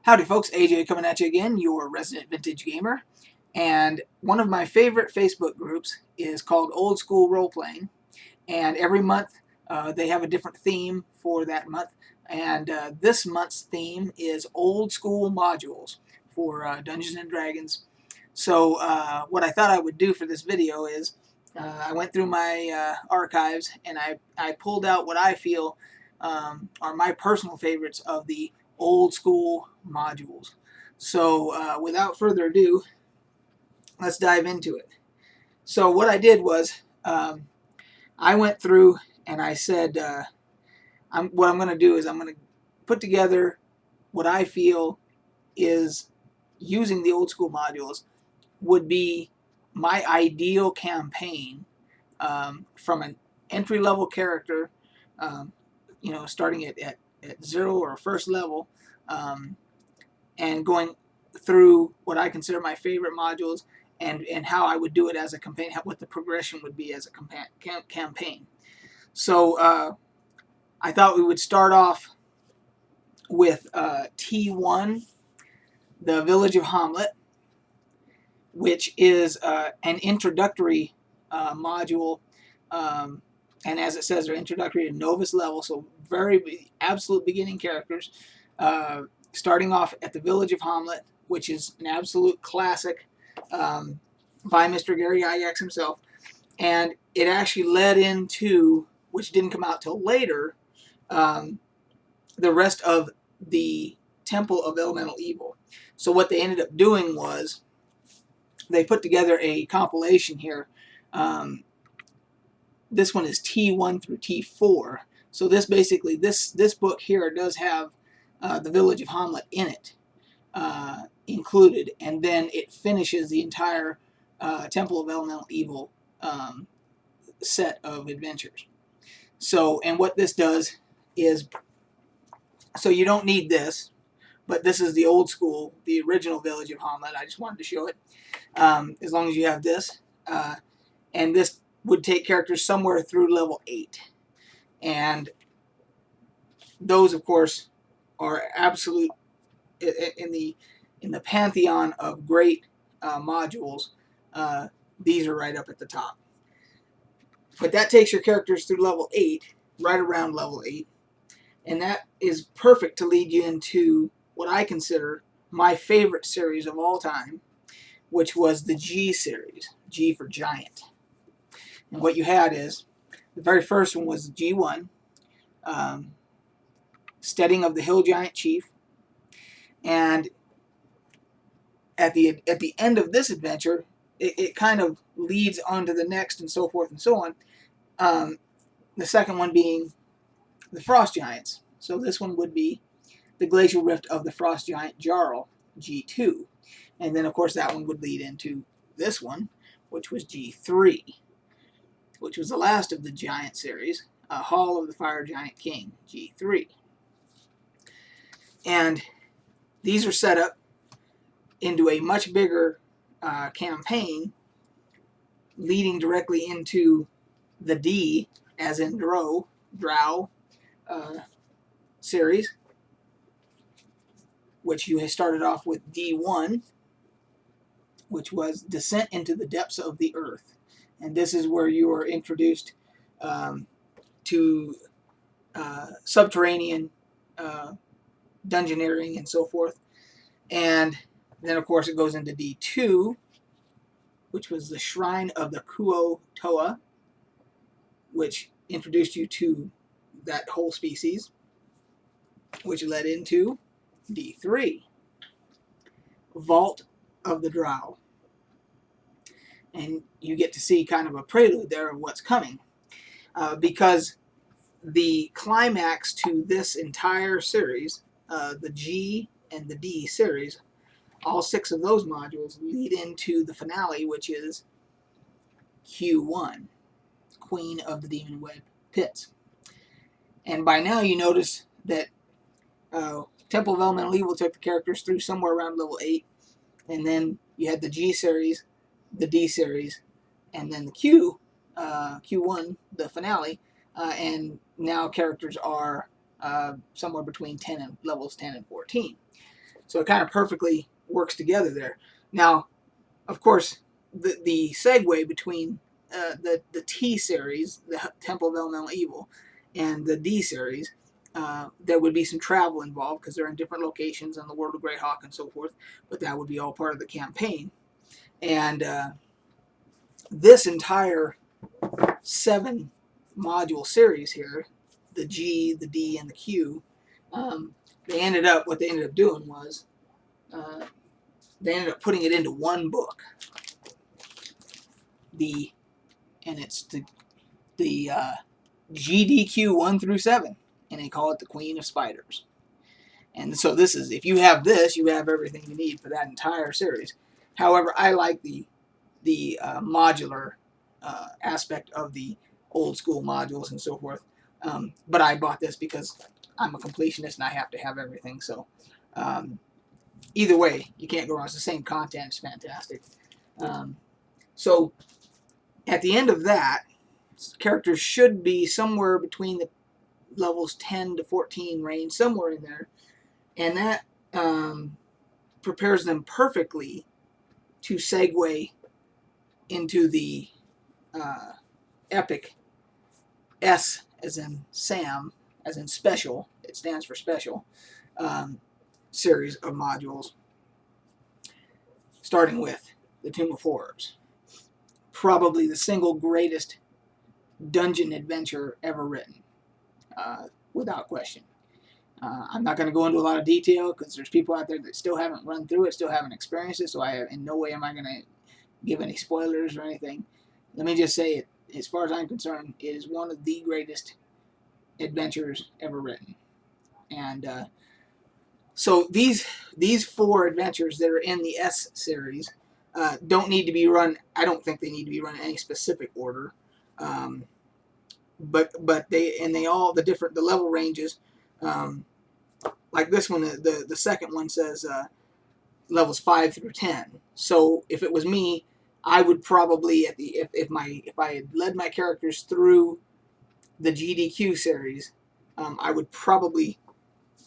Howdy folks, AJ coming at you again, your resident vintage gamer. And one of my favorite Facebook groups is called Old School Role Playing. And every month they have a different theme for that month. And this month's theme is Old School Modules for Dungeons & Dragons. So what I thought I would do for this video is I went through my archives and I pulled out what I feel are my personal favorites of the old school modules. So without further ado, let's dive into it. So what I did was I went through and I said what I'm going to do is I'm going to put together what I feel is using the old school modules would be my ideal campaign from an entry level character, starting at 0 or first level, and going through what I consider my favorite modules and how I would do it as a campaign, what the progression would be as a campaign. So I thought we would start off with T1, the Village of Hamlet, which is an introductory module, and as it says, they're introductory to novice level, so very absolute beginning characters, starting off at the Village of Hamlet, which is an absolute classic by Mr. Gary Gygax himself, and it actually led into, which didn't come out till later, the rest of the Temple of Elemental Evil. So what they ended up doing was they put together a compilation here. This one is T1 through T4. So this basically, this book here does have the Village of Hamlet in it, included, and then it finishes the entire Temple of Elemental Evil set of adventures. So, and what this does is, so you don't need this, but this is the old school, the original Village of Hamlet. I just wanted to show it. As long as you have this, and this would take characters somewhere through level 8, and those, of course, are absolute in the pantheon of great modules. These are right up at the top. But that takes your characters through level 8, right around level 8, and that is perfect to lead you into what I consider my favorite series of all time, which was the G series, G for Giant. And what you had is, the very first one was G1, Steading of the Hill Giant Chief, and at the end of this adventure, it kind of leads on to the next and so forth and so on. The second one being the Frost Giants. So this one would be the Glacial Rift of the Frost Giant Jarl, G2. And then, of course, that one would lead into this one, which was G3, which was the last of the Giant series, Hall of the Fire Giant King, G3. And these are set up into a much bigger campaign, leading directly into the D, as in Drow series, which you started off with D1, which was Descent into the Depths of the Earth. And this is where you are introduced to subterranean dungeoneering and so forth. And then, of course, it goes into D2, which was the Shrine of the Kuo Toa, which introduced you to that whole species, which led into D3, Vault of the Drow. And you get to see kind of a prelude there of what's coming, because the climax to this entire series, the G and the D series, all 6 of those modules lead into the finale, which is Q1, Queen of the Demon Web Pits. And by now you notice that Temple of Elemental Evil took the characters through somewhere around level 8, and then you had the G series, the D series, and then the Q1, the finale, and now characters are somewhere between levels 10 and 14. So it kind of perfectly works together there. Now, of course, the segue between the T series, the Temple of Elemental Evil, and the D series, there would be some travel involved because they're in different locations on the World of Greyhawk and so forth, but that would be all part of the campaign. And this entire 7 module series here, the G, the D, and the Q, what they ended up doing was they ended up putting it into one book. It's the GDQ 1 through 7, and they call it the Queen of Spiders. And so this is, if you have this, you have everything you need for that entire series. However, I like the modular aspect of the old school modules and so forth. But I bought this because I'm a completionist and I have to have everything. So either way, you can't go wrong. It's the same content. It's fantastic. So at the end of that, characters should be somewhere between the levels 10 to 14 range, somewhere in there. And that prepares them perfectly to segue into the epic S as in Sam, as in special, it stands for special, series of modules, starting with the Tomb of Horrors. Probably the single greatest dungeon adventure ever written, without question. I'm not going to go into a lot of detail because there's people out there that still haven't run through it, still haven't experienced it, so in no way am I going to give any spoilers or anything. Let me just say it, as far as I'm concerned, it is one of the greatest adventures ever written. And so these 4 adventures that are in the S series don't need to be run. I don't think they need to be run in any specific order. But they all the level ranges. Like this one, the second one says levels 5 through 10. So if it was me, I would probably if I had led my characters through the GDQ series, I would probably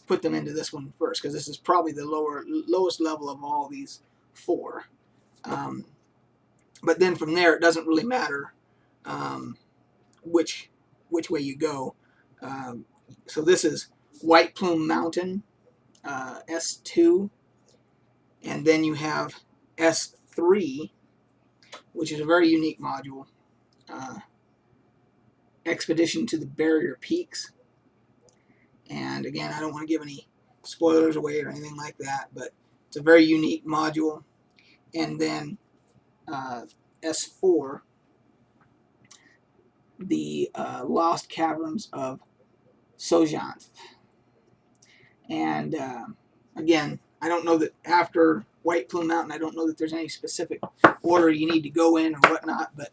put them into this one first because this is probably the lowest level of all these 4. But then from there, it doesn't really matter which way you go. So this is White Plume Mountain, S2, and then you have S3, which is a very unique module. Expedition to the Barrier Peaks. And again, I don't want to give any spoilers away or anything like that, but it's a very unique module. And then S4, the Lost Caverns of Sojant. And again, I don't know that after White Plume Mountain, I don't know that there's any specific order you need to go in or whatnot, but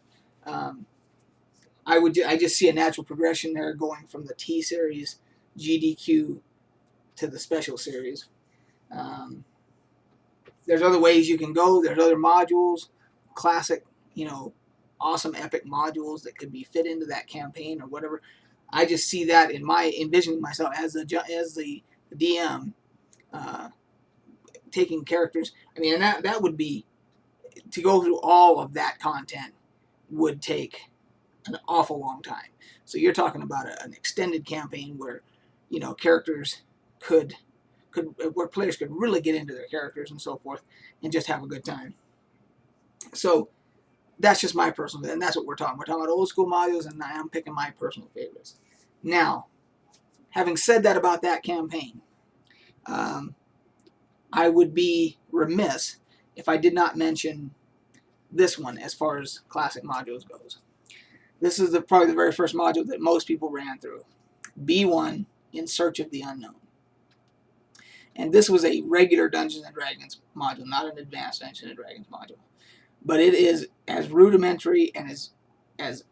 I just see a natural progression there going from the T series, GDQ, to the special series. There's other ways you can go. There's other modules, classic, awesome epic modules that could be fit into that campaign or whatever. I just see that envisioning myself as the DM, taking characters. I mean, and that would be, to go through all of that content would take an awful long time. So you're talking about an extended campaign where, characters where players could really get into their characters and so forth and just have a good time. So that's just my personal, and that's what we're talking. We're talking about old school modules, and I'm picking my personal favorites. Now, having said that about that campaign, I would be remiss if I did not mention this one as far as classic modules goes. This is probably the very first module that most people ran through. B1, In Search of the Unknown. And this was a regular Dungeons & Dragons module, not an advanced Dungeons & Dragons module. But it is as rudimentary and as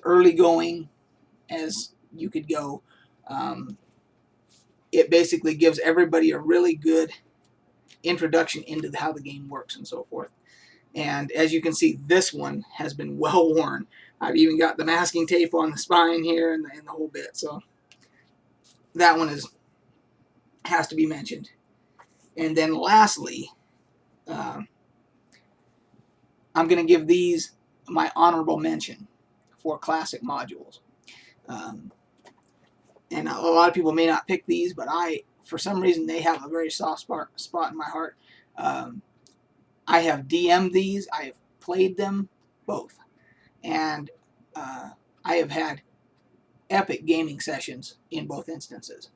early going as you could go. It basically gives everybody a really good introduction into how the game works and so forth. And as you can see, this one has been well worn. I've even got the masking tape on the spine here and the whole bit. So that one is has to be mentioned. And then lastly, I'm going to give these my honorable mention for classic modules. And a lot of people may not pick these, but for some reason, they have a very soft spot in my heart. I have DM'd these. I have played them both. And I have had epic gaming sessions in both instances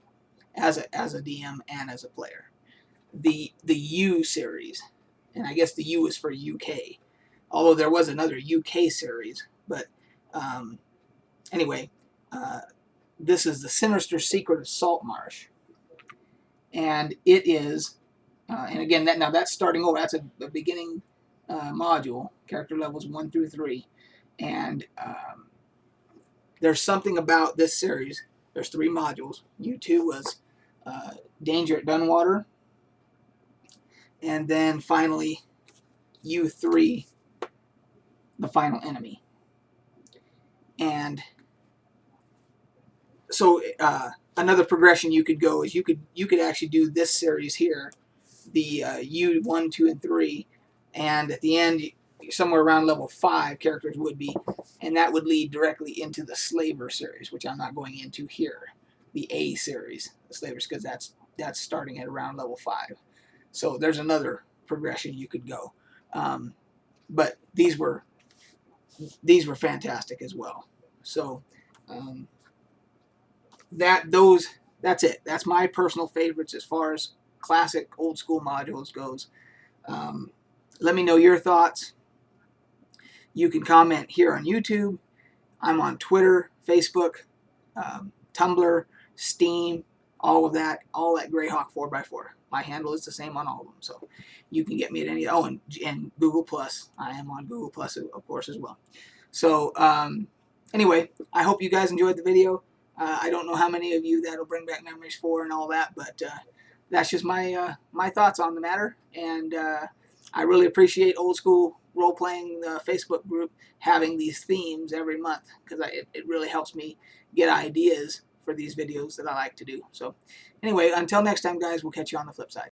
as a DM and as a player. The U series, and I guess the U is for UK, although there was another UK series. But anyway, this is the Sinister Secret of Saltmarsh, and it is, and again, that's starting over. That's a beginning module, character levels 1 through 3, and there's something about this series. There's 3 modules. U2 was Danger at Dunwater, and then finally U3, the final enemy. And so another progression you could go is you could actually do this series here, the U1, 2, and 3, and at the end, somewhere around level 5, characters would be, and that would lead directly into the Slaver series, which I'm not going into here. The A series, the Slavers, because that's starting at around level 5. So there's another progression you could go, but these were fantastic as well. So that's it. That's my personal favorites as far as classic old school modules goes. Let me know your thoughts. You can comment here on YouTube. I'm on Twitter, Facebook, Tumblr, Steam, all that Greyhawk 4x4. My handle is the same on all of them, so you can get me at any. Oh, and Google Plus. I am on Google Plus, of course, as well. So anyway, I hope you guys enjoyed the video. I don't know how many of you that'll bring back memories for and all that, but that's just my my thoughts on the matter. And I really appreciate Old School Role-Playing Facebook group having these themes every month, because it really helps me get ideas for these videos that I like to do. So anyway, until next time, guys, we'll catch you on the flip side.